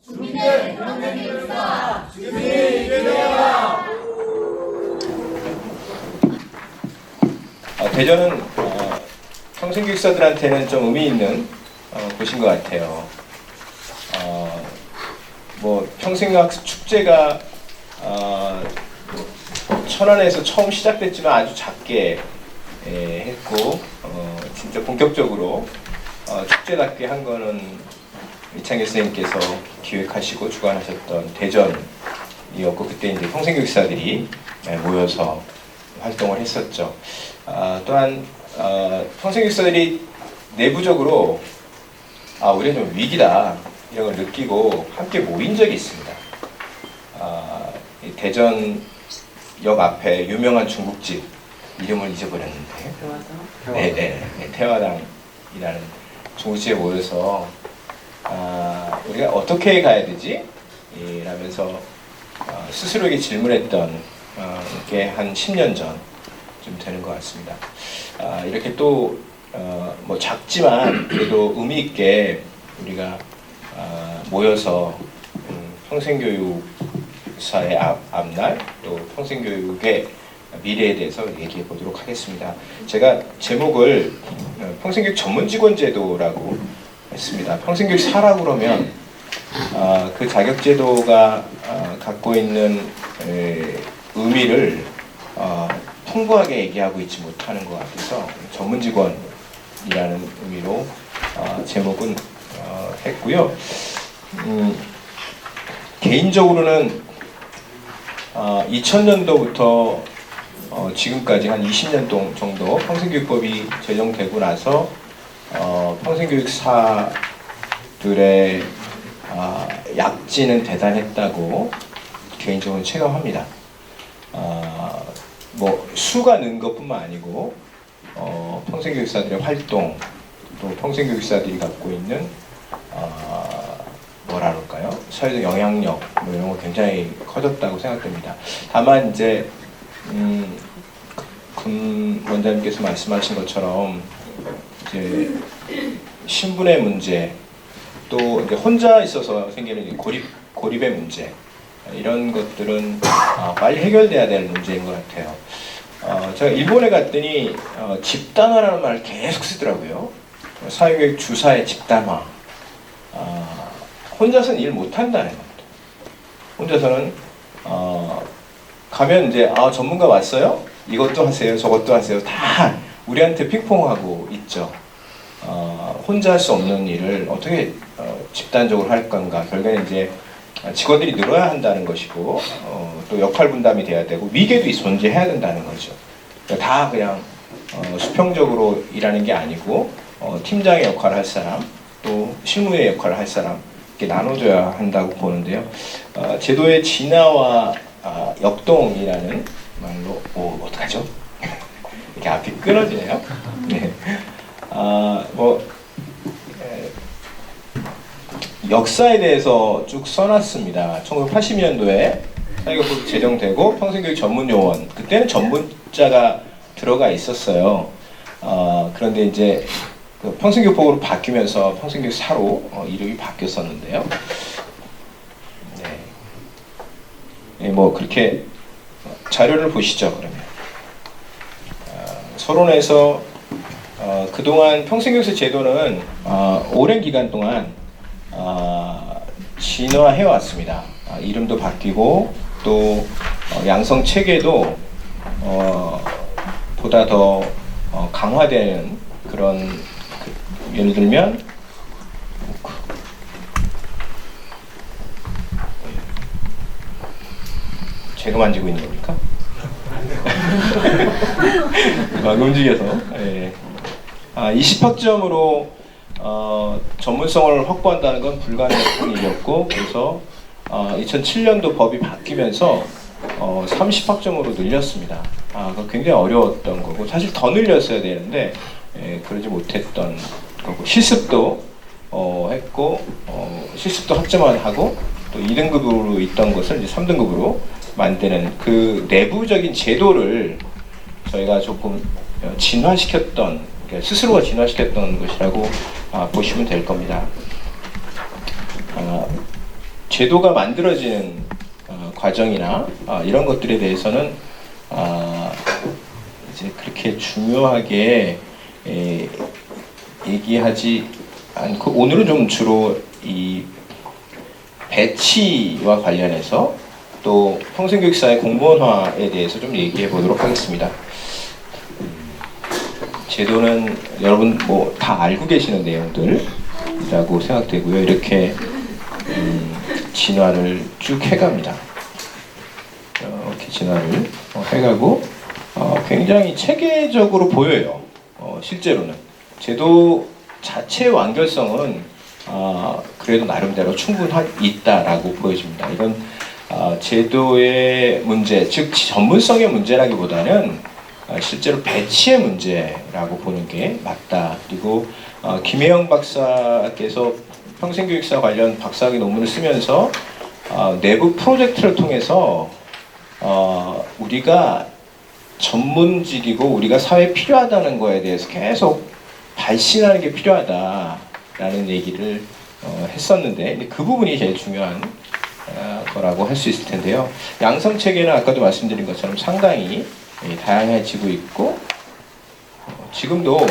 국민들 평생교육사 준비되어라. 대전은 평생교육사들한테는 좀 의미 있는 곳인 것 같아요. 뭐 평생학습 축제가 천안에서 처음 시작됐지만 아주 작게 했고 진짜 본격적으로 축제답게 한 거는 이창길 선생님께서 기획하시고 주관하셨던 대전이었고, 그때 이제 평생교육사들이 모여서 활동을 했었죠. 또한 평생교육사들이 내부적으로 우리가 좀 위기다 이런 걸 느끼고 함께 모인 적이 있습니다. 이 대전역 앞에 유명한 중국집 이름을 잊어버렸는데 태화당이라는 중국집에 모여서 우리가 어떻게 가야 되지? 라면서 스스로에게 질문했던 게 한 10년 전쯤 되는 것 같습니다. 이렇게 또 뭐 작지만 그래도 의미 있게 우리가 모여서 평생교육사의 앞날 또 평생교육의 미래에 대해서 얘기해 보도록 하겠습니다. 제가 제목을 평생교육 전문직원제도라고 했습니다. 평생교육사라고 그러면 그 자격제도가 갖고 있는 의미를 풍부하게 얘기하고 있지 못하는 것 같아서 전문직원이라는 의미로 제목은 했고요. 개인적으로는 2000년도부터 지금까지 한 20년 정도 평생교육법이 제정되고 나서 평생교육사들의 약진은 대단했다고 개인적으로 체감합니다. 뭐 수가 는 것뿐만 아니고 평생교육사들의 활동, 또 평생교육사들이 갖고 있는 뭐라 그럴까요? 사회적 영향력 뭐 이런 거 굉장히 커졌다고 생각됩니다. 다만 이제 금 원장님께서 말씀하신 것처럼 이제 신분의 문제, 또 이제 혼자 있어서 생기는 고립의 문제, 이런 것들은 빨리 해결돼야 될 문제인 것 같아요. 제가 일본에 갔더니 집단화라는 말을 계속 쓰더라고요. 사회교육 주사의 집단화. 혼자서는 일 못한다는 겁니다. 혼자서는 가면 이제 전문가 왔어요? 이것도 하세요, 저것도 하세요. 다 우리한테 핑퐁하고 있죠. 혼자 할 수 없는 일을 어떻게 집단적으로 할 건가. 결국에는 이제 직원들이 늘어야 한다는 것이고, 또 역할 분담이 돼야 되고, 위계도 존재해야 된다는 거죠. 다 그냥 수평적으로 일하는 게 아니고 팀장의 역할을 할 사람, 또 실무의 역할을 할 사람, 이렇게 나눠줘야 한다고 보는데요. 제도의 진화와 역동이라는 말로 어떡하죠? 이렇게 앞이 끊어지네요. 네. 역사에 대해서 쭉 써놨습니다. 1980년도에 사회교육법이 제정되고 평생교육 전문요원, 그때는 전문자가 들어가 있었어요. 그런데 이제 그 평생교육법으로 바뀌면서 평생교육사로 이름이 바뀌었었는데요. 네, 뭐 그렇게 자료를 보시죠. 그러면 서론에서 그동안 평생교육사 제도는 오랜 기간 동안 진화해 왔습니다. 이름도 바뀌고 또 양성 체계도 보다 더 강화되는 그런 예를 들면 제가 만지고 있는 겁니까? 막 움직여서 20학점으로 전문성을 확보한다는 건 불가능한 일이었고, 그래서 2007년도 법이 바뀌면서 30학점으로 늘렸습니다. 그거 굉장히 어려웠던 거고, 사실 더 늘렸어야 되는데 그러지 못했던 거고, 실습도 했고, 실습도 학점화하고, 또 2등급으로 있던 것을 이제 3등급으로 만드는 그 내부적인 제도를 저희가 조금 진화시켰던, 스스로가 진화시켰던 것이라고 보시면 될 겁니다. 제도가 만들어지는 과정이나 이런 것들에 대해서는 이제 그렇게 중요하게 얘기하지 않고, 오늘은 좀 주로 이 배치와 관련해서 또 평생교육사의 공무원화에 대해서 좀 얘기해 보도록 하겠습니다. 제도는 여러분 뭐 다 알고 계시는 내용들이라고 생각되고요. 이렇게 진화를 쭉 해갑니다. 이렇게 진화를 해가고 굉장히 체계적으로 보여요. 실제로는 제도 자체의 완결성은 그래도 나름대로 충분하다라고 보여집니다. 이건 제도의 문제, 즉 전문성의 문제라기보다는 실제로 배치의 문제라고 보는 게 맞다. 그리고 김혜영 박사께서 평생교육사 관련 박사학위 논문을 쓰면서 내부 프로젝트를 통해서 우리가 전문직이고 우리가 사회에 필요하다는 거에 대해서 계속 발신하는 게 필요하다라는 얘기를 했었는데, 그 부분이 제일 중요한 거라고 할 수 있을 텐데요. 양성체계는 아까도 말씀드린 것처럼 상당히 다양해지고 있고, 지금도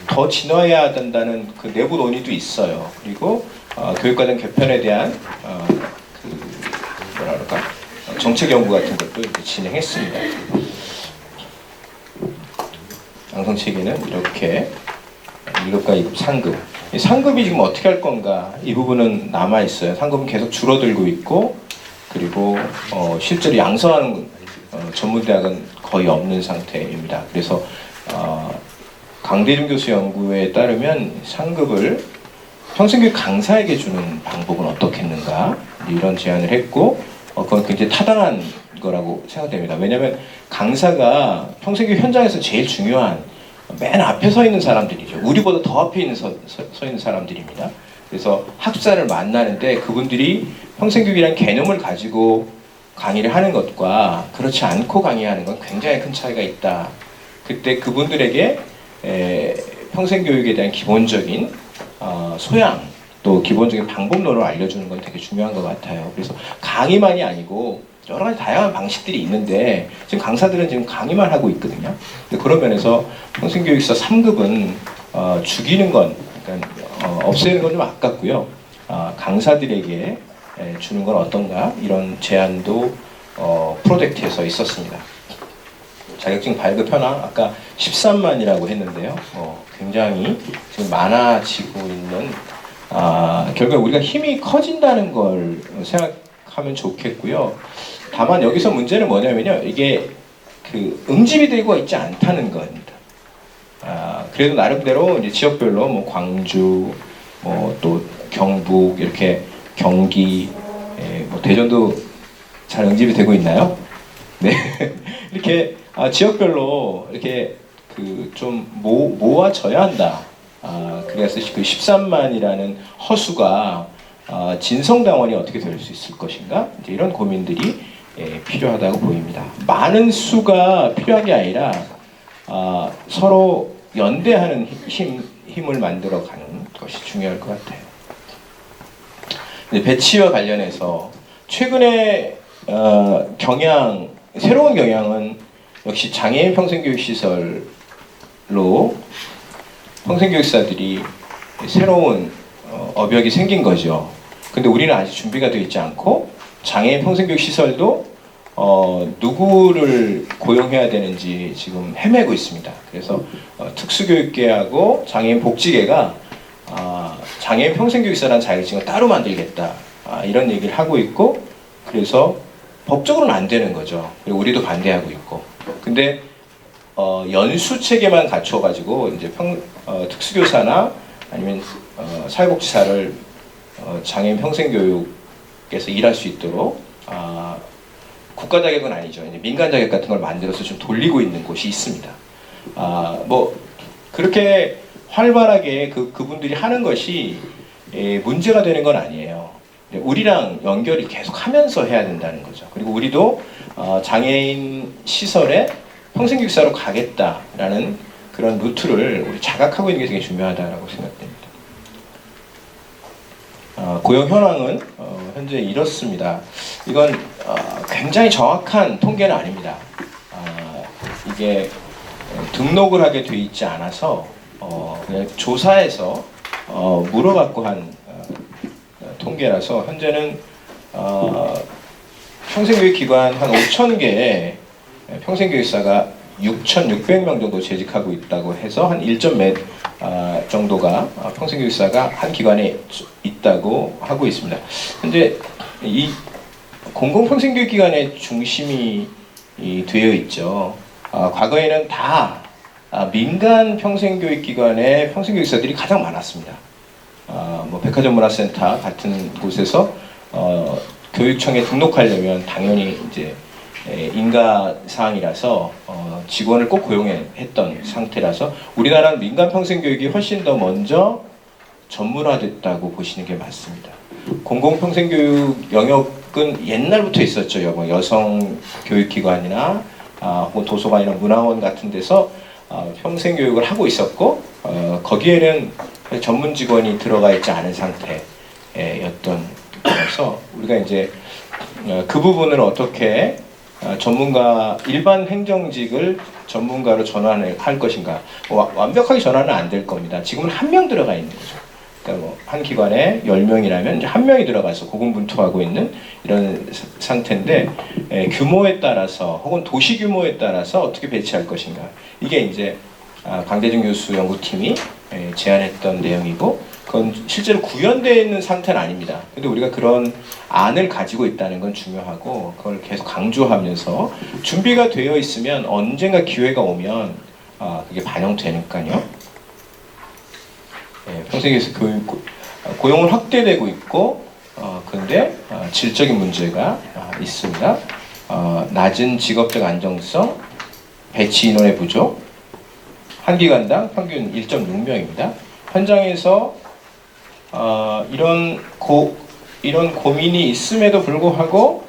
더 진화해야 된다는 그 내부 논의도 있어요. 그리고 교육과정 개편에 대한 그 뭐라 그럴까, 정책 연구 같은 것도 이제 진행했습니다. 양성체계는 이렇게 1급과 2급, 상급. 이 상급이 지금 어떻게 할 건가, 이 부분은 남아 있어요. 상급은 계속 줄어들고 있고, 그리고 실제로 양성하는 전문대학은 거의 없는 상태입니다. 그래서 강대중 교수 연구에 따르면 상급을 평생교육 강사에게 주는 방법은 어떻겠는가, 이런 제안을 했고, 그건 굉장히 타당한 거라고 생각됩니다. 왜냐하면 강사가 평생교육 현장에서 제일 중요한 맨 앞에 서 있는 사람들이죠. 우리보다 더 앞에 서 있는 사람들입니다. 그래서 학사를 만나는데 그분들이 평생교육이라는 개념을 가지고 강의를 하는 것과 그렇지 않고 강의하는 건 굉장히 큰 차이가 있다. 그때 그분들에게 평생교육에 대한 기본적인 소양, 또 기본적인 방법론을 알려주는 건 되게 중요한 것 같아요. 그래서 강의만이 아니고 여러 가지 다양한 방식들이 있는데, 지금 강사들은 지금 강의만 하고 있거든요. 근데 그런 면에서 평생교육사 3급은 죽이는 건, 그러니까 없애는 건 좀 아깝고요. 강사들에게 주는 건 어떤가, 이런 제안도 프로젝트에서 있었습니다. 자격증 발급 현황 아까 13만이라고 했는데요. 굉장히 지금 많아지고 있는, 결국 우리가 힘이 커진다는 걸 생각하면 좋겠고요. 다만 여기서 문제는 뭐냐면요, 이게 그 응집이 되고 있지 않다는 겁니다. 그래도 나름대로 이제 지역별로 뭐 광주, 뭐 또 경북, 이렇게 경기, 뭐 대전도 잘 응집이 되고 있나요? 네. 이렇게 지역별로 이렇게 그 좀 모아져야 한다. 그래서 그 13만이라는 허수가 진성당원이 어떻게 될 수 있을 것인가, 이제 이런 고민들이 필요하다고 보입니다. 많은 수가 필요한 게 아니라 서로 연대하는 힘을 만들어가는 것이 중요할 것 같아요. 배치와 관련해서 최근에 새로운 경향은 역시 장애인 평생교육시설로 평생교육사들이 새로운 업역이 생긴 거죠. 근데 우리는 아직 준비가 되어 있지 않고, 장애인 평생교육 시설도 누구를 고용해야 되는지 지금 헤매고 있습니다. 그래서 특수교육계하고 장애인 복지계가 장애인 평생교육사라는 자격증을 따로 만들겠다, 이런 얘기를 하고 있고, 그래서 법적으로는 안 되는 거죠. 그리고 우리도 반대하고 있고. 근데 연수 체계만 갖춰가지고 이제 특수교사나 아니면 사회복지사를 장애인 평생교육에서 일할 수 있도록 국가 자격은 아니죠. 이제 민간 자격 같은 걸 만들어서 좀 돌리고 있는 곳이 있습니다. 뭐 그렇게 활발하게 그분들이 하는 것이 문제가 되는 건 아니에요. 우리랑 연결이 계속 하면서 해야 된다는 거죠. 그리고 우리도 장애인 시설에 평생교육사로 가겠다라는 그런 루트를 우리 자각하고 있는 게 되게 중요하다고 생각됩니다. 고용 현황은 현재 이렇습니다. 이건 굉장히 정확한 통계는 아닙니다. 이게 등록을 하게 돼 있지 않아서 그냥 조사해서 물어갖고 한 통계라서 현재는 평생교육기관 한 5,000개의 평생교육사가 6,600명 정도 재직하고 있다고 해서 한 1점 정도가 평생교육사가 한 기관에 있다고 하고 있습니다. 현재 이 공공평생교육기관의 중심이 되어 있죠. 과거에는 다 민간 평생교육기관의 평생교육사들이 가장 많았습니다. 뭐 백화점문화센터 같은 곳에서 교육청에 등록하려면 당연히 이제 인가사항이라서 직원을 꼭 고용했던 상태라서 우리나라는 민간 평생교육이 훨씬 더 먼저 전문화됐다고 보시는 게 맞습니다. 공공평생교육 영역은 옛날부터 있었죠. 여성교육기관이나 혹은 도서관이나 문화원 같은 데서 평생교육을 하고 있었고 거기에는 전문 직원이 들어가 있지 않은 상태였던 거라서 우리가 이제 그 부분을 어떻게 전문가 일반 행정직을 전문가로 전환을 할 것인가 완벽하게 전환은 안 될 겁니다. 지금은 한 명 들어가 있는 거죠. 그러니까 뭐 한 기관에 10명이라면 한 명이 들어가서 고군분투하고 있는 이런 상태인데 규모에 따라서 혹은 도시 규모에 따라서 어떻게 배치할 것인가 이게 이제 강대중 교수 연구팀이 제안했던 내용이고 그건 실제로 구현되어 있는 상태는 아닙니다. 근데 우리가 그런 안을 가지고 있다는 건 중요하고 그걸 계속 강조하면서 준비가 되어 있으면 언젠가 기회가 오면 그게 반영되니까요. 평생에서 고용은 확대되고 있고 근데 질적인 문제가 있습니다. 낮은 직업적 안정성, 배치 인원의 부족, 한 기관당 평균 1.6명입니다. 현장에서 이런 고민이 있음에도 불구하고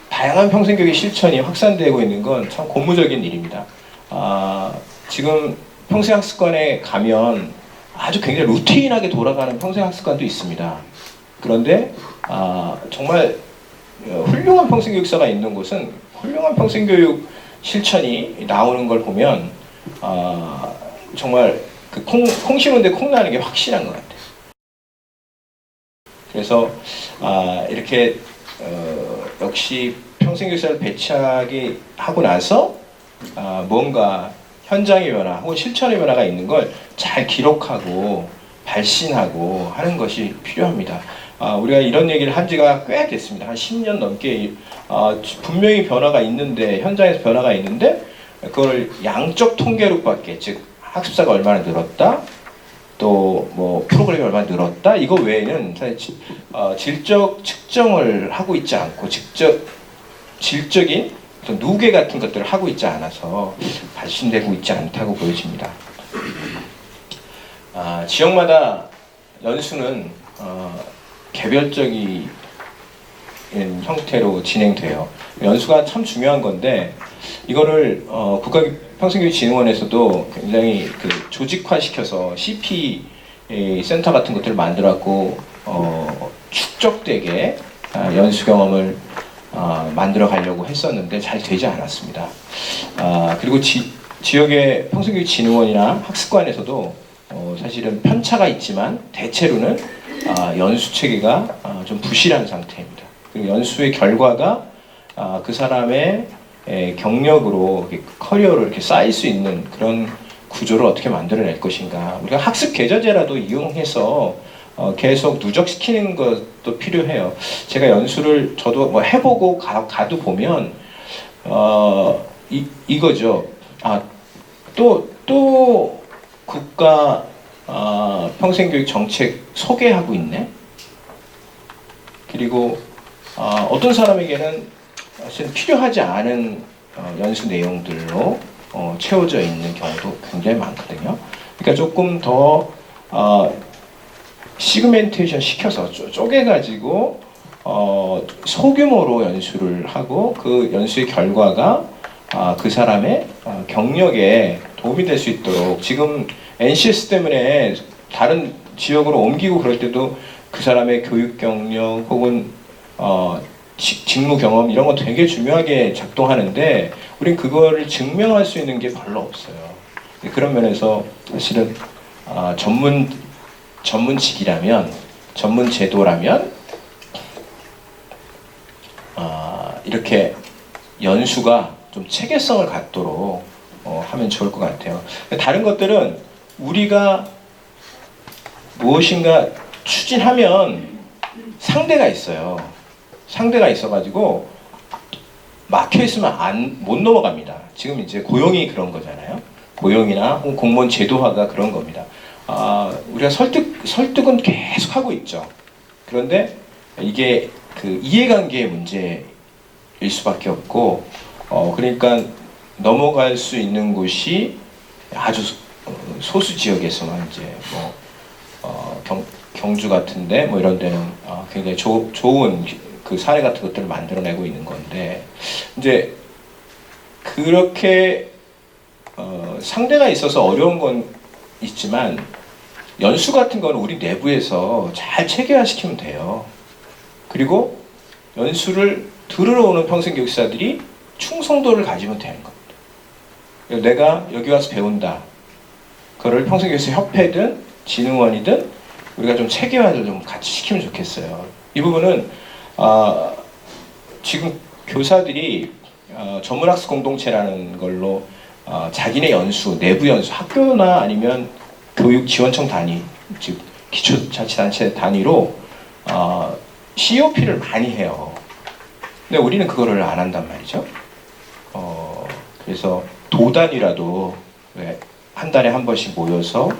다양한 평생교육의 실천이 확산되고 있는 건 참 고무적인 일입니다. 지금 평생학습관에 가면 아주 굉장히 루틴하게 돌아가는 평생학습관도 있습니다. 그런데 정말 훌륭한 평생교육사가 있는 곳은 훌륭한 평생교육 실천이 나오는 걸 보면 정말 그 콩 심은데 콩 나는 게 확실한 것 같아요. 그래서 이렇게 역시 평생교육사를 배치하기 하고 나서 뭔가 현장의 변화 혹은 실천의 변화가 있는 걸 잘 기록하고 발신하고 하는 것이 필요합니다. 우리가 이런 얘기를 한 지가 꽤 됐습니다. 한 10년 넘게 분명히 변화가 있는데 현장에서 변화가 있는데 그걸 양적 통계로밖에 즉 학습사가 얼마나 늘었다 또 뭐 프로그램이 얼마나 늘었다 이거 외에는 사실 질적 측정을 하고 있지 않고 질적인 어떤 누계 같은 것들을 하고 있지 않아서 발신되고 있지 않다고 보여집니다. 지역마다 연수는 개별적인 형태로 진행돼요. 연수가 참 중요한 건데 이거를 국가평생교육진흥원에서도 굉장히 그 조직화시켜서 CP 센터 같은 것들을 만들었고 축적되게 연수 경험을 만들어 가려고 했었는데 잘 되지 않았습니다. 그리고 지역의 평생교육진흥원이나 학습관에서도 사실은 편차가 있지만 대체로는 연수 체계가 좀 부실한 상태입니다. 그리고 연수의 결과가 그 사람의 경력으로 커리어를 이렇게 쌓일 수 있는 그런 구조를 어떻게 만들어낼 것인가. 우리가 학습 계좌제라도 이용해서 계속 누적시키는 것도 필요해요. 제가 연수를 저도 뭐 해보고 가도 보면 이거죠. 또 국가 평생교육 정책 소개하고 있네. 그리고 어떤 사람에게는 사실 필요하지 않은 연수 내용들로 채워져 있는 경우도 굉장히 많거든요. 그러니까 조금 더 시그멘테이션 시켜서 쪼개가지고 소규모로 연수를 하고 그 연수의 결과가 그 사람의 경력에 도움이 될 수 있도록 지금 NCS 때문에 다른 지역으로 옮기고 그럴 때도 그 사람의 교육 경력 혹은 직무 경험 이런 거 되게 중요하게 작동하는데 우린 그거를 증명할 수 있는 게 별로 없어요. 그런 면에서 사실은 전문직이라면 전문 제도라면 이렇게 연수가 좀 체계성을 갖도록 하면 좋을 것 같아요. 다른 것들은 우리가 무엇인가 추진하면 상대가 있어요. 상대가 있어가지고 막혀있으면 못 넘어갑니다. 지금 이제 고용이 그런 거잖아요. 고용이나 공무원 제도화가 그런 겁니다. 우리가 설득은 계속 하고 있죠. 그런데 이게 그 이해관계의 문제일 수밖에 없고, 그러니까 넘어갈 수 있는 곳이 아주 소수 지역에서만 이제 경주 같은데 뭐 이런 데는 굉장히 좋은 그 사례 같은 것들을 만들어내고 있는 건데, 이제 그렇게 상대가 있어서 어려운 건 있지만 연수 같은 거는 우리 내부에서 잘 체계화시키면 돼요. 그리고 연수를 들으러 오는 평생교육사들이 충성도를 가지면 되는 겁니다. 내가 여기 와서 배운다. 그거를 평생교육사 협회든 진흥원이든 우리가 좀 체계화를 좀 같이 시키면 좋겠어요. 이 부분은 지금 교사들이 전문학습 공동체라는 걸로 자기네 연수, 내부 연수, 학교나 아니면 교육지원청 단위, 즉 기초자치단체 단위로 COP를 많이 해요. 근데 우리는 그거를 안 한단 말이죠. 그래서 도단이라도 한 달에 한 번씩 모여서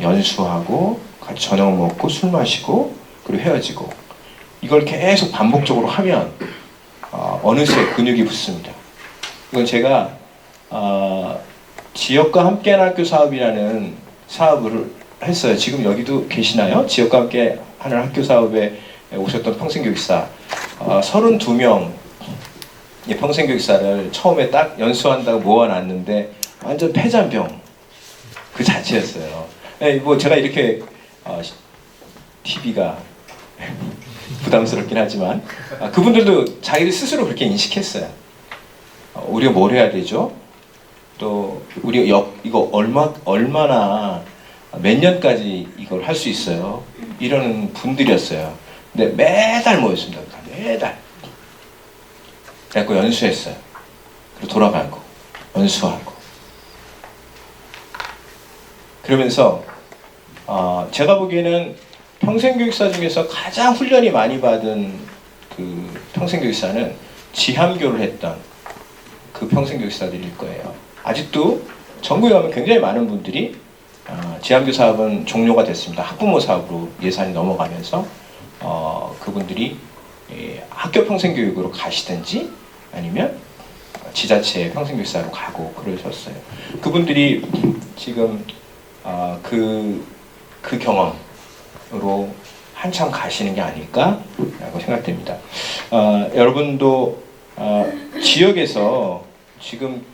연수하고 같이 저녁 먹고 술 마시고 그리고 헤어지고 이걸 계속 반복적으로 하면 어느새 근육이 붙습니다. 이건 제가 지역과 함께하는 학교 사업이라는 사업을 했어요. 지금 여기도 계시나요? 지역과 함께 하는 학교 사업에 오셨던 평생교육사 32명 평생교육사를 처음에 딱 연수한다고 모아놨는데 완전 폐잔병 그 자체였어요. 뭐 제가 이렇게 TV가 부담스럽긴 하지만 그분들도 자기들 스스로 그렇게 인식했어요. 우리가 뭘 해야 되죠? 또 우리가 이거 얼마나 몇 년까지 이걸 할 수 있어요? 이러는 분들이었어요. 근데 매달 모였습니다. 매달. 그래갖고 연수했어요. 그리고 돌아가고 연수하고. 그러면서 제가 보기에는 평생교육사 중에서 가장 훈련이 많이 받은 그 평생교육사는 지함교를 했던 그 평생교육사들일 거예요. 아직도 전국에 가면 굉장히 많은 분들이 지함교 사업은 종료가 됐습니다. 학부모 사업으로 예산이 넘어가면서 그분들이 학교 평생교육으로 가시든지 아니면 지자체 평생교육사로 가고 그러셨어요. 그분들이 지금 그 경험으로 한참 가시는 게 아닐까라고 생각됩니다. 여러분도 지역에서 지금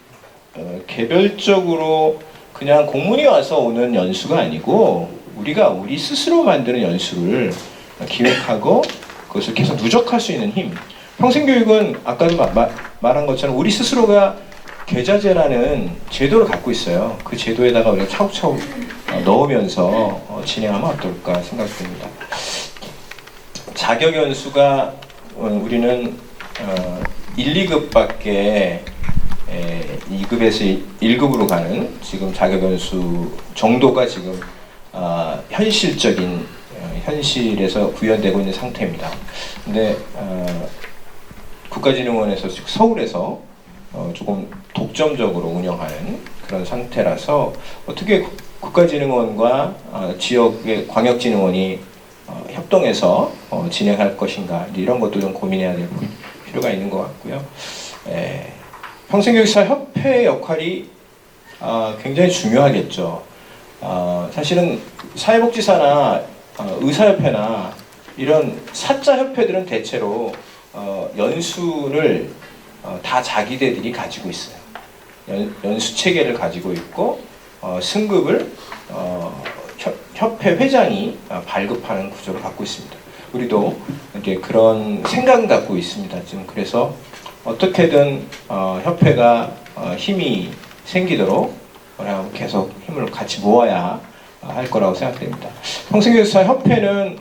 개별적으로 그냥 공문이 와서 오는 연수가 아니고 우리가 우리 스스로 만드는 연수를 기획하고 그것을 계속 누적할 수 있는 힘. 평생교육은 아까도 말한 것처럼 우리 스스로가 계자제라는 제도를 갖고 있어요. 그 제도에다가 우리가 차곡차곡 넣으면서 진행하면 어떨까 생각됩니다. 자격연수가 우리는 1, 2급밖에 2급에서 1급으로 가는 지금 자격연수 정도가 지금 현실에서 구현되고 있는 상태입니다. 근데 국가진흥원에서 서울에서 조금 독점적으로 운영하는 그런 상태라서 어떻게 국가진흥원과 지역의 광역진흥원이 협동해서 진행할 것인가 이런 것도 좀 고민해야 될 필요가 있는 것 같고요. 평생교육사 협회의 역할이 굉장히 중요하겠죠. 사실은 사회복지사나 의사협회나 이런 사자협회들은 대체로 연수를 다 자기네들이 가지고 있어요. 연수 체계를 가지고 있고 승급을 협회 회장이 발급하는 구조를 갖고 있습니다. 우리도 이제 그런 생각을 갖고 있습니다. 지금 그래서 어떻게든 협회가 힘이 생기도록 계속 힘을 같이 모아야 할 거라고 생각됩니다. 평생교육사 협회는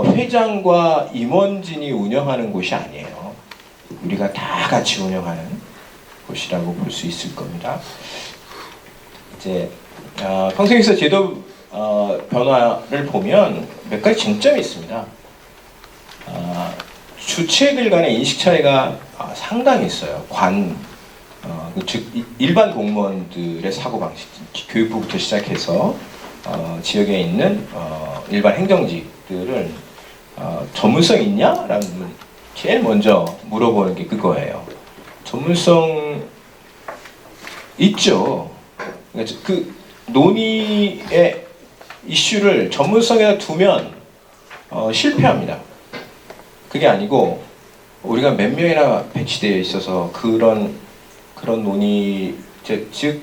회장과 임원진이 운영하는 곳이 아니에요. 우리가 다 같이 운영하는 곳이라고 볼 수 있을 겁니다. 이제 평생교육사 제도 변화를 보면 몇 가지 쟁점이 있습니다. 주체들 간의 인식 차이가 상당히 있어요. 즉 일반 공무원들의 사고방식, 교육부부터 시작해서 지역에 있는 일반 행정직들은 전문성 있냐? 라는 제일 먼저 물어보는 게 그거예요. 전문성 있죠. 그러니까 그 논의의 이슈를 전문성에다 두면 실패합니다. 그게 아니고 우리가 몇 명이나 배치되어 있어서 그런 논의, 즉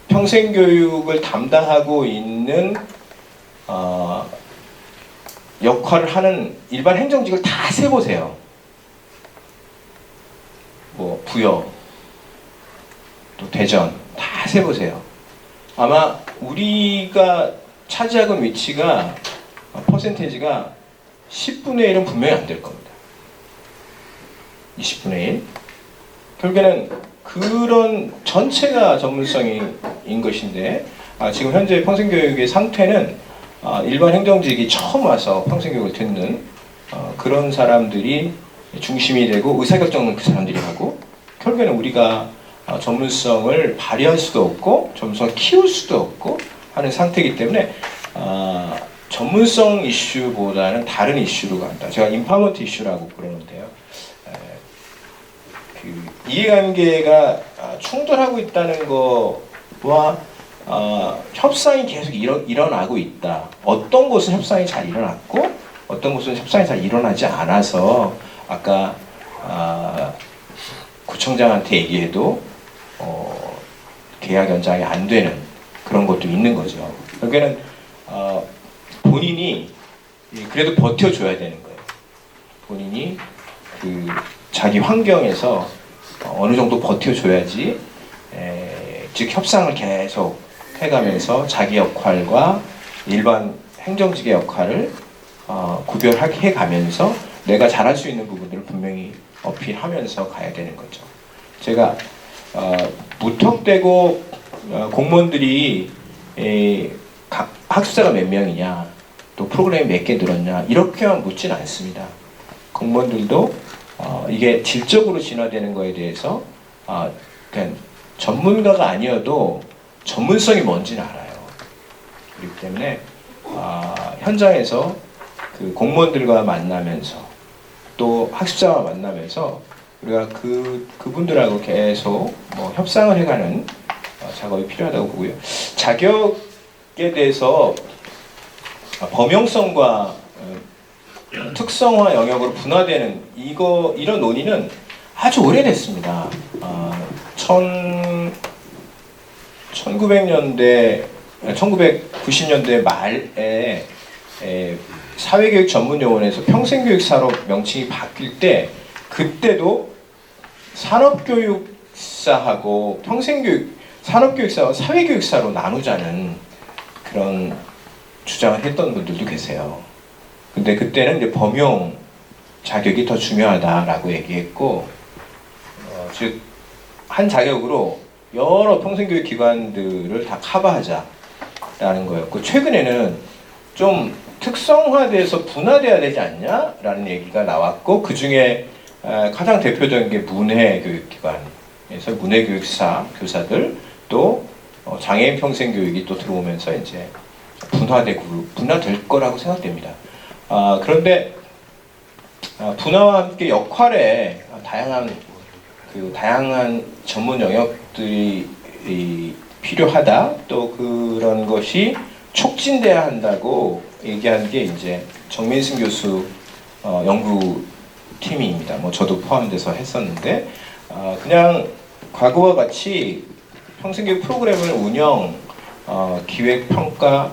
평생교육을 담당하고 있는 역할을 하는 일반 행정직을 다 세보세요. 뭐 부여, 또 대전 다 세보세요. 아마 우리가 차지하는 위치가 퍼센테이지가 10분의 1은 분명히 안 될 겁니다. 20분의 1. 결국에는 그런 전체가 전문성인 것인데 지금 현재 평생교육의 상태는 일반 행정직이 처음 와서 평생교육을 듣는 그런 사람들이 중심이 되고 의사결정은 그 사람들이 하고 결국에는 우리가 전문성을 발휘할 수도 없고 전문성을 키울 수도 없고 하는 상태이기 때문에 전문성 이슈보다는 다른 이슈로 간다. 제가 인파먼트 이슈라고 부르는데요. 그 이해관계가 충돌하고 있다는 거와 협상이 계속 일어나고 있다. 어떤 곳은 협상이 잘 일어났고 어떤 곳은 협상이 잘 일어나지 않아서 아까 구청장한테 얘기해도 계약 연장이 안 되는 그런 것도 있는 거죠. 결국에는 본인이 그래도 버텨줘야 되는 거예요. 본인이 그 자기 환경에서 어느 정도 버텨줘야지 즉 협상을 계속 해가면서 자기 역할과 일반 행정직의 역할을 구별해 가면서 내가 잘할 수 있는 부분들을 분명히 어필하면서 가야 되는 거죠. 제가 무턱대고 공무원들이 학습자가 몇 명이냐 또 프로그램이 몇 개 늘었냐 이렇게만 묻진 않습니다. 공무원들도 이게 질적으로 진화되는 거에 대해서 그냥 전문가가 아니어도 전문성이 뭔지는 알아요. 그렇기 때문에 현장에서 그 공무원들과 만나면서 또 학습자와 만나면서 우리가 그분들하고 계속 협상을 해가는 작업이 필요하다고 보고요. 자격에 대해서 범용성과 특성화 영역으로 분화되는 이런 논의는 아주 오래됐습니다. 1990년대 말에 사회교육 전문요원에서 평생교육사로 명칭이 바뀔 때 그때도 산업교육사하고 산업교육사와 사회교육사로 나누자는 그런 주장을 했던 분들도 계세요. 근데 그때는 이제 범용 자격이 더 중요하다라고 얘기했고, 즉 한 자격으로 여러 평생교육 기관들을 다 커버하자라는 거였고, 최근에는 좀 특성화돼서 분화돼야 되지 않냐라는 얘기가 나왔고, 그 중에 가장 대표적인 게 문해교육기관에서 문해교육사 교사들 또 장애인 평생교육이 또 들어오면서 이제 분화될 거라고 생각됩니다. 그런데 분화와 함께 역할에 다양한 전문 영역들이 필요하다. 또 그런 것이 촉진돼야 한다고 얘기한 게 이제 정민승 교수 연구팀입니다. 저도 포함돼서 했었는데 그냥 과거와 같이 평생교육 프로그램을 기획 평가,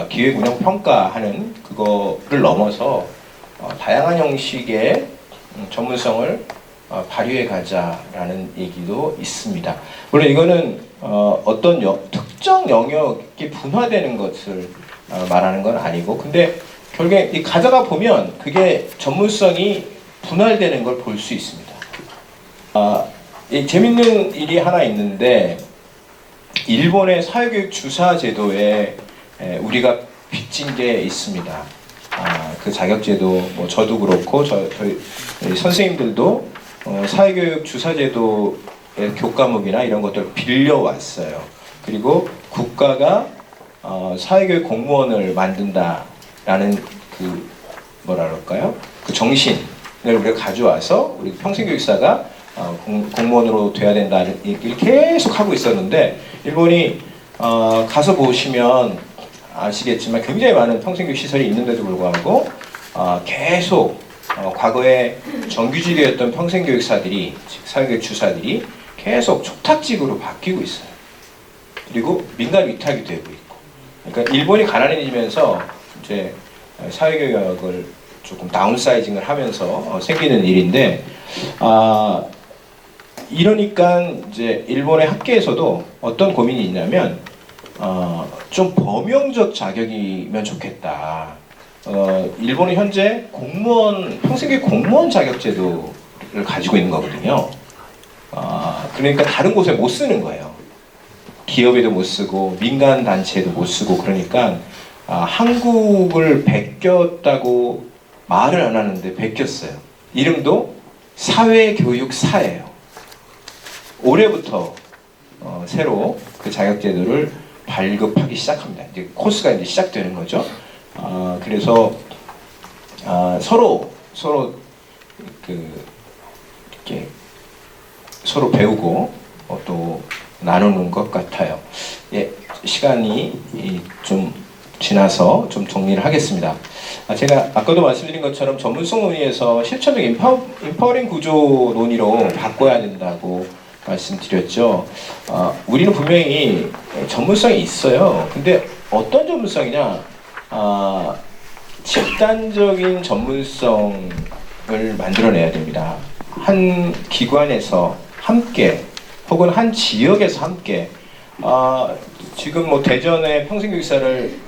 기획 운영 평가하는 그거를 넘어서 다양한 형식의 전문성을 발휘해 가자라는 얘기도 있습니다. 물론 이거는 어떤 특정 영역이 분화되는 것을 말하는 건 아니고, 근데 결국에 이 가다가 보면 그게 전문성이 분할되는 걸 볼 수 있습니다. 이 재밌는 일이 하나 있는데, 일본의 사회교육 주사 제도에 우리가 빚진 게 있습니다. 그 자격제도, 뭐 저도 그렇고 저희 선생님들도 사회교육 주사 제도의 교과목이나 이런 것들을 빌려왔어요. 그리고 국가가 사회교육 공무원을 만든다라는 그 뭐라 그럴까요? 그 정신을 우리가 가져와서 우리 평생교육사가 공무원으로 돼야 된다는 얘기를 계속 하고 있었는데, 일본이 가서 보시면 아시겠지만 굉장히 많은 평생교육 시설이 있는데도 불구하고 계속 과거에 정규직이었던 평생교육사들이, 즉 사회교육 주사들이 계속 촉탁직으로 바뀌고 있어요. 그리고 민간 위탁이 되고 있고. 그러니까 일본이 가난해지면서 이제 사회교육을 조금 다운사이징을 하면서 생기는 일인데, 이러니까 이제 일본의 학계에서도 어떤 고민이 있냐면, 좀 범용적 자격이면 좋겠다. 일본은 현재 공무원, 평생교육 공무원 자격제도를 가지고 있는 거거든요. 그러니까 다른 곳에 못 쓰는 거예요. 기업에도 못 쓰고 민간 단체에도 못 쓰고. 그러니까 한국을 베꼈다고 말을 안 하는데 베꼈어요. 이름도 사회교육사예요. 올해부터 새로 그 자격제도를 발급하기 시작합니다. 이제 코스가 이제 시작되는 거죠. 그래서 서로 이렇게 서로 배우고 또 나누는 것 같아요. 예, 시간이 좀 지나서 좀 정리를 하겠습니다. 제가 아까도 말씀드린 것처럼 전문성 논의에서 실천적 인파워링 구조 논의로 바꿔야 된다고 말씀드렸죠. 우리는 분명히 전문성이 있어요. 근데 어떤 전문성이냐? 집단적인 전문성을 만들어내야 됩니다. 한 기관에서 함께, 혹은 한 지역에서 함께. 지금 뭐 대전에 평생교육사를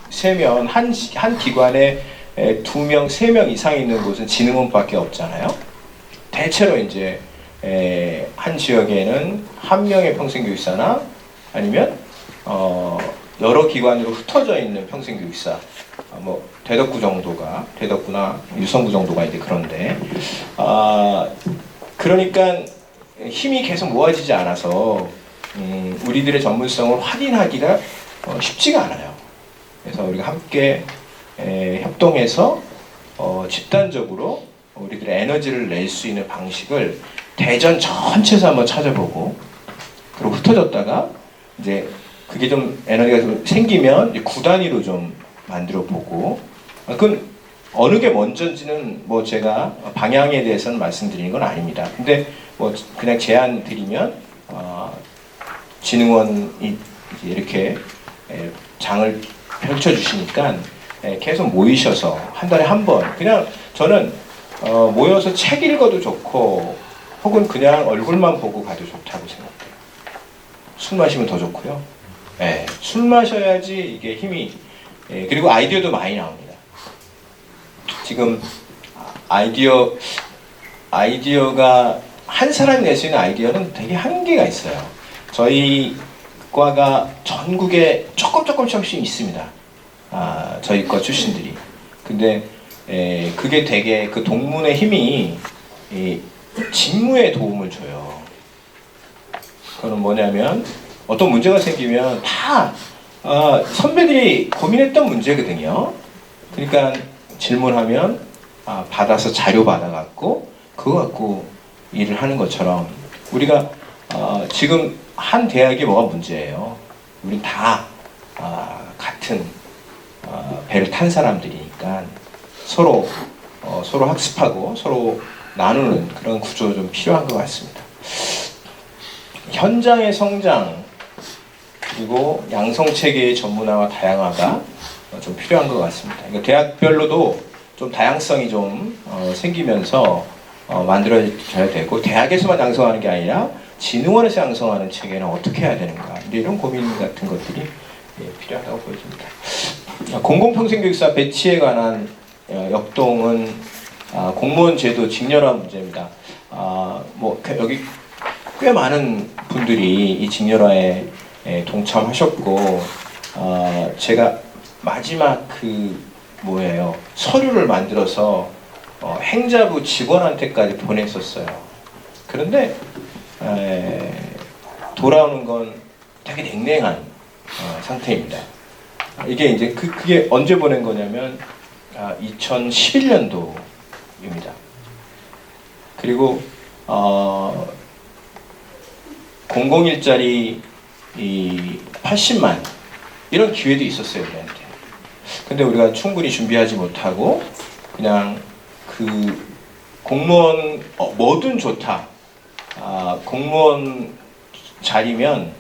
세면 한 기관에 2명, 3명 이상 있는 곳은 진흥원밖에 없잖아요. 대체로 이제 한 지역에는 한 명의 평생교육사나 아니면 여러 기관으로 흩어져 있는 평생교육사, 뭐 대덕구나 유성구 정도가 이제 그런데, 그러니까 힘이 계속 모아지지 않아서 우리들의 전문성을 확인하기가 쉽지가 않아요. 그래서 우리가 함께 협동해서 집단적으로 우리들의 에너지를 낼 수 있는 방식을 대전 전체에서 한번 찾아보고, 그리고 흩어졌다가 이제 그게 좀 에너지가 좀 생기면 이제 구 단위로 좀 만들어 보고. 그건 어느 게 먼저인지는 뭐 제가 방향에 대해서는 말씀드리는 건 아닙니다. 근데 뭐 그냥 제안 드리면, 진흥원이 이렇게 장을 펼쳐주시니까 계속 모이셔서 한 달에 한 번, 그냥 저는 모여서 책 읽어도 좋고, 혹은 그냥 얼굴만 보고 가도 좋다고 생각해요. 술 마시면 더 좋고요. 술 마셔야지 이게 힘이, 그리고 아이디어도 많이 나옵니다. 지금 아이디어가 한 사람이 낼 수 있는 아이디어는 되게 한계가 있어요. 저희 과가 전국에 조금씩 있습니다. 저희 과 출신들이. 근데 그게 되게 그 동문의 힘이 직무에 도움을 줘요. 그건 뭐냐면, 어떤 문제가 생기면 다 선배들이 고민했던 문제거든요. 그러니까 질문하면 받아서 자료 받아갖고 그거 갖고 일을 하는 것처럼, 우리가 지금 한 대학이 뭐가 문제예요? 우리 다 같은 배를 탄 사람들이니까 서로 학습하고 서로 나누는 그런 구조 좀 필요한 것 같습니다. 현장의 성장, 그리고 양성체계의 전문화와 다양화가 좀 필요한 것 같습니다. 그러니까 대학별로도 좀 다양성이 좀 생기면서 만들어져야 되고, 대학에서만 양성하는 게 아니라 진흥원에서 양성하는 체계는 어떻게 해야 되는가, 이런 고민 같은 것들이 필요하다고 보여집니다. 공공평생교육사 배치에 관한 역동은 공무원 제도 직렬화 문제입니다. 여기 꽤 많은 분들이 이 직렬화에 동참하셨고, 제가 마지막 서류를 만들어서 행자부 직원한테까지 보냈었어요. 그런데 돌아오는 건 되게 냉랭한 상태입니다. 이게 이제 그게 언제 보낸 거냐면 2011년도입니다. 그리고 공공일자리 80만 이런 기회도 있었어요, 우리한테. 근데 우리가 충분히 준비하지 못하고 그냥 공무원 뭐든 좋다, 공무원 자리면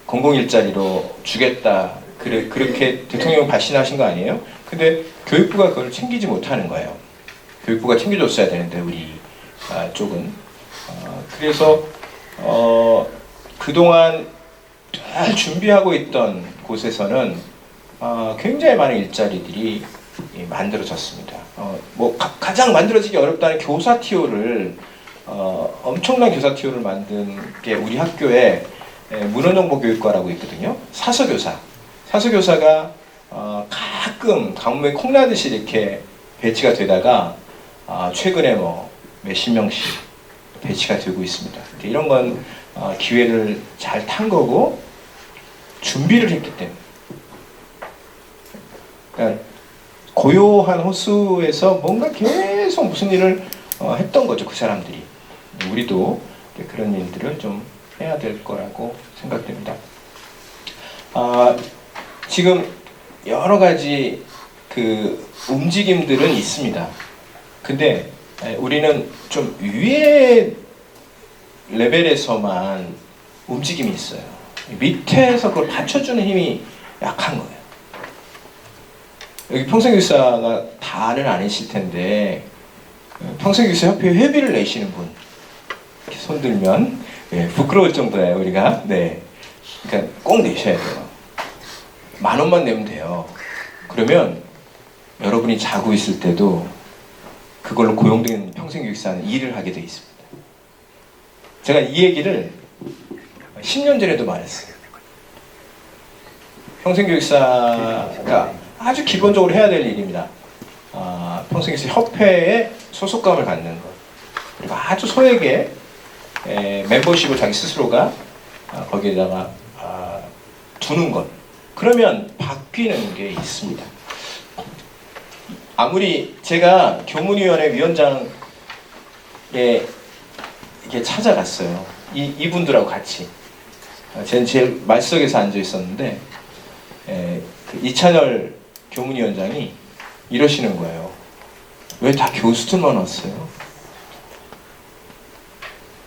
공공일자리로 주겠다, 그렇게 대통령 발신하신 거 아니에요? 근데 교육부가 그걸 챙기지 못하는 거예요. 교육부가 챙겨줬어야 되는데 우리 쪽은. 그래서 그동안 잘 준비하고 있던 곳에서는 굉장히 많은 일자리들이 만들어졌습니다. 가장 만들어지기 어렵다는 교사 TO를 엄청난 교사 TO를 만든 게 우리 학교에 문헌정보교육과라고 있거든요. 사서교사가 가끔 강물에 콩나듯이 이렇게 배치가 되다가 최근에 몇십 명씩 배치가 되고 있습니다. 이런 건 기회를 잘 탄 거고 준비를 했기 때문에. 그러니까 고요한 호수에서 뭔가 계속 무슨 일을 했던 거죠, 그 사람들이. 우리도 그런 일들을 좀 해야 될 거라고 생각됩니다. 지금 여러 가지 움직임들은 있습니다. 근데 우리는 좀 위에 레벨에서만 움직임이 있어요. 밑에서 그걸 받쳐주는 힘이 약한 거예요. 여기 평생교육사가 다는 아니실 텐데 평생교육사 협회 회비를 내시는 분 이렇게 손들면 부끄러울 정도예요, 우리가. 그러니까 꼭 내셔야 돼요. 10,000원만 내면 돼요. 그러면 여러분이 자고 있을 때도 그걸로 고용된 평생교육사는 일을 하게 돼 있습니다. 제가 이 얘기를 10년 전에도 말했어요. 평생교육사가 아주 기본적으로 해야 될 일입니다. 평생교육사 협회에 소속감을 갖는 것, 그리고 아주 소액의 멤버십을 자기 스스로가 거기에다가 두는 것. 그러면 바뀌는 게 있습니다. 아무리 제가 교문위원회 위원장에 이렇게 찾아갔어요. 이분들하고 같이. 저는 제일 말석에서 앉아 있었는데 이찬열 교문위원장이 이러시는 거예요. 왜 다 교수들만 왔어요?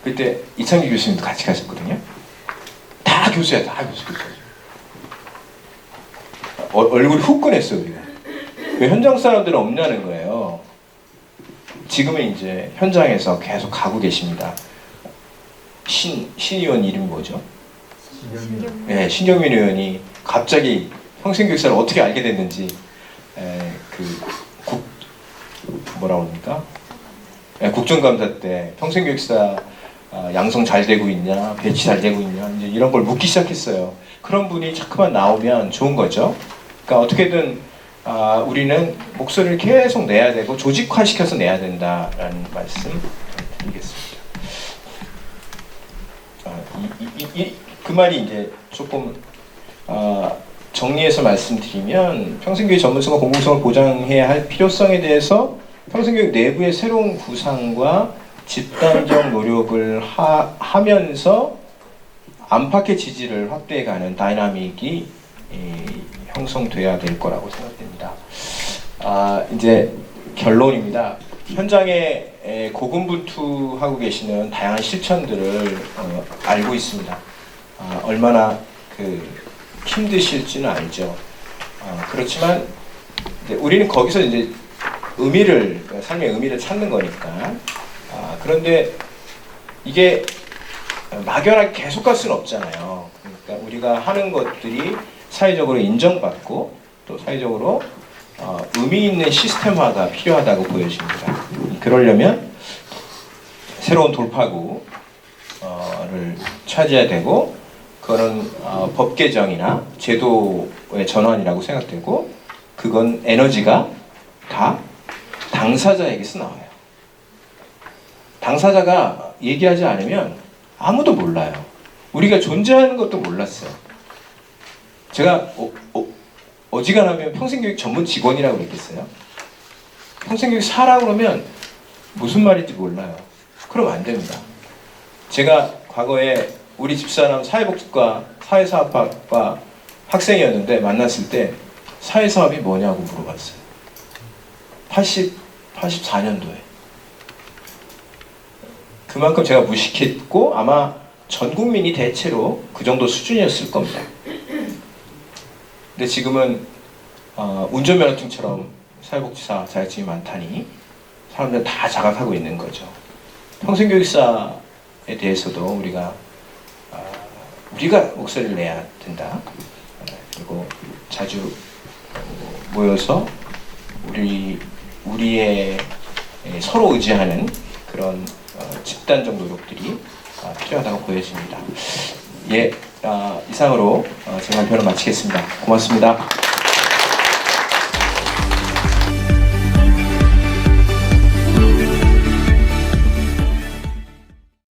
그때 이창기 교수님도 같이 가셨거든요. 다 교수야, 다 교수. 얼굴이 후끈했어요, 우리가. 왜 현장 사람들은 없냐는 거예요. 지금은 이제 현장에서 계속 가고 계십니다. 신 의원 이름이 뭐죠? 신경민 의원이 갑자기 평생교육사를 어떻게 알게 됐는지 뭐라고 합니까? 국정감사 때 평생교육사 양성 잘 되고 있냐, 배치 잘 되고 있냐, 이제 이런 걸 묻기 시작했어요. 그런 분이 자꾸만 나오면 좋은 거죠. 그러니까 어떻게든 우리는 목소리를 계속 내야 되고 조직화시켜서 내야 된다라는 말씀 드리겠습니다. 그 말이 이제 조금 정리해서 말씀드리면 평생교육 전문성과 공공성을 보장해야 할 필요성에 대해서 평생교육 내부의 새로운 구상과 집단적 노력을 하면서 안팎의 지지를 확대해가는 다이나믹이 형성돼야 될 거라고 생각됩니다. 이제 결론입니다. 현장에 고군분투하고 계시는 다양한 실천들을 알고 있습니다. 얼마나 힘드실지는 알죠. 그렇지만 이제 우리는 거기서 이제 삶의 의미를 찾는 거니까. 그런데 이게 막연하게 계속 갈 수는 없잖아요. 그러니까 우리가 하는 것들이 사회적으로 인정받고 또 사회적으로 의미 있는 시스템화가 필요하다고 보여집니다. 그러려면 새로운 돌파구를 찾아야 되고, 그거는 법 개정이나 제도의 전환이라고 생각되고, 그건 에너지가 다 당사자에게서 나와요. 당사자가 얘기하지 않으면 아무도 몰라요. 우리가 존재하는 것도 몰랐어요. 제가 어지간하면 평생교육 전문 직원이라고 그랬겠어요. 평생교육 사라고 그러면 무슨 말인지 몰라요. 그러면 안 됩니다. 제가 과거에 우리 집사람 사회복지과 사회사업학과 학생이었는데 만났을 때 사회사업이 뭐냐고 물어봤어요. 84년도에. 그만큼 제가 무식했고 아마 전 국민이 대체로 그 정도 수준이었을 겁니다. 근데 지금은 운전면허증처럼 사회복지사 자격증이 많다니 사람들 다 자각하고 있는 거죠. 평생교육사에 대해서도 우리가 목소리를 내야 된다. 그리고 자주 모여서 우리의 서로 의지하는 그런 집단적 노력들이 필요하다고 보여집니다. 예, 이상으로 제 발표를 마치겠습니다. 고맙습니다.